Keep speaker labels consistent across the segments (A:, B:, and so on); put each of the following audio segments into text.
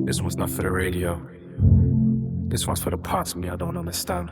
A: This one's not for the radio. This one's for the parts of me I don't understand.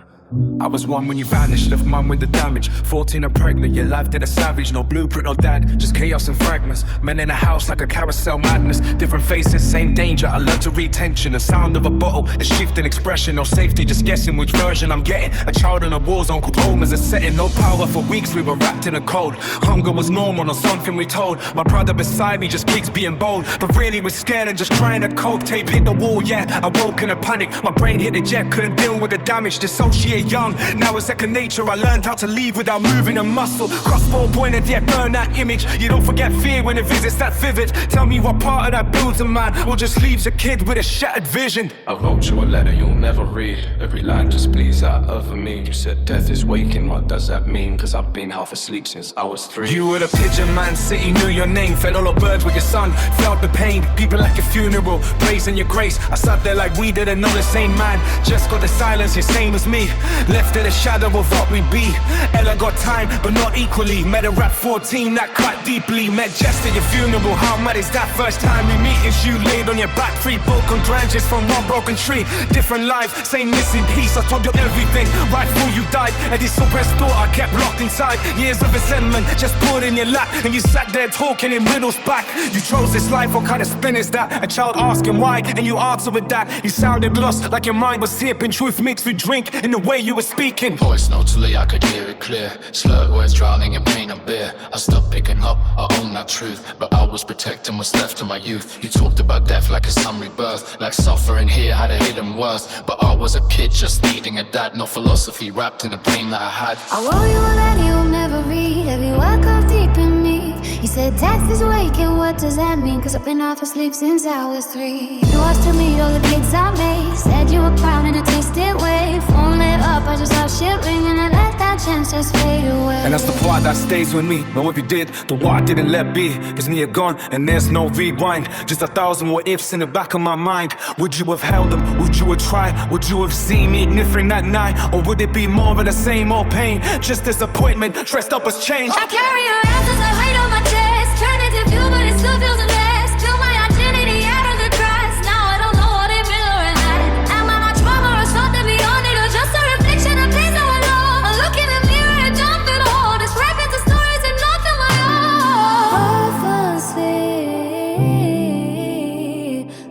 A: I was one when you vanished, left mine with the damage. 14 and pregnant, your life did a savage. No blueprint, no dad, just chaos and fragments. Men in a house like a carousel madness. Different faces, same danger. I learned to read tension. The sound of a bottle, a shift in expression. No safety, just guessing which version I'm getting. A child in a war zone called home as a setting. No power for weeks, we were wrapped in a cold. Hunger was normal, not something we told. My brother beside me just keeps being bold, but really was scared and just trying to cope. Tape hit the wall, yeah, I woke in a panic. My brain hit the jet, couldn't deal with the damage. Dissociate young, now it's second nature. I learned how to leave without moving a muscle. Crossbow pointed, yeah, burn that image. You don't forget fear when it visits that vivid. Tell me what part of that builds a man, or just leaves a kid with a shattered vision.
B: I wrote you a letter you'll never read. Every line just bleeds out of me. You said death is waking, what does that mean? Cause I've been half asleep since I was 3.
A: You were the pigeon man, city knew your name. Fed all the birds with your son, felt the pain. People at your funeral, praising your grace. I sat there like we didn't know the same man. Just got the silence, your same as me. Left in the shadow of what we be. Ella got time, but not equally. Met her at 14, that cut deeply. Met Jess at your funeral, how mad is that? First time we meet is you laid on your back. 3 broken branches from one broken tree. Different life, same missing piece. I told you everything, right before you died. And this suppressed thought I kept locked inside. Years of resentment, just put in your lap. And you sat there talking in riddles back. You chose this life, what kind of spin is that? A child asking why, and you answered with that. You sounded lost, like your mind was sipping. Truth mixed with drink, in the way you were speaking.
B: Voice notally, I could hear it clear. Slurred words drowning in pain and beer. I stopped picking up, I own that truth. But I was protecting what's left of my youth. You talked about death like a sun rebirth. Like suffering here had a hidden worth. But I was a kid just needing a dad. No philosophy wrapped in the pain that I had.
C: I wrote you a letter you'll never read. Every word carved deep in me. You said death is waking, what does that mean? Cause I've been half asleep since I was 3. You asked to meet all the kids I made. Said you were proud in a tasted way. Phone lit up, I just saw shit ringing and let that chance just fade away.
A: And that's the part that stays with me. Know if you did, the what I didn't let be. Cause now you're gone and there's no rewind. Just 1,000 what ifs in the back of my mind. Would you have held them? Would you have tried? Would you have seen me different that night? Or would it be more of the same old pain? Just disappointment dressed up as change.
C: I carry your answers, I weight on my chest. Turn it to fuel, but it still feels a mess. Fill my identity out of the cracks. Now I don't know what it means or it had. Am I not trauma or something beyond it? Or just a reflection of days that were long? I look in the mirror and jump in hole. This fragments of stories and nothing my own. Half asleep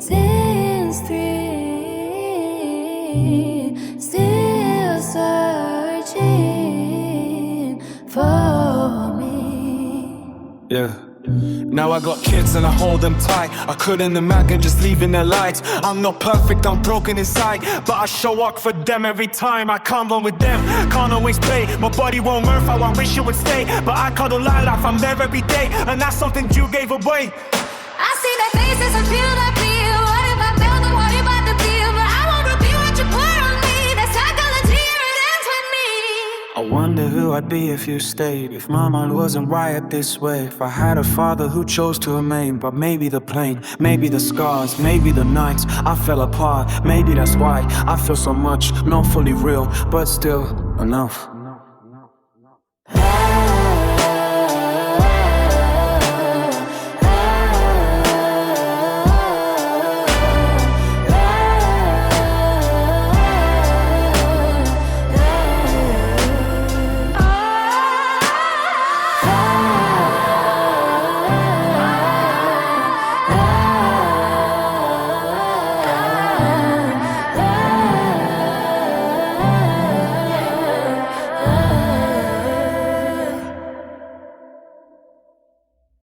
C: since 3. Still searching for me.
A: Yeah. Now I got kids and I hold them tight. I couldn't imagine just leaving their lights. I'm not perfect, I'm broken inside, but I show up for them every time. I can't run with them, can't always play. My body won't work how I wish it would stay. But I cuddle life, I'm there every day. And that's something you gave away.
C: I see their faces and feel that feel. What if I failed and what about the feel? But I won't repeat what you put on me. That psychology, it ends with me.
D: I wonder who I'd be if you stayed. If my mind wasn't wired this way. If I had a father who chose to remain. But maybe the pain, maybe the scars, maybe the nights I fell apart. Maybe that's why I feel so much, not fully real, but still enough.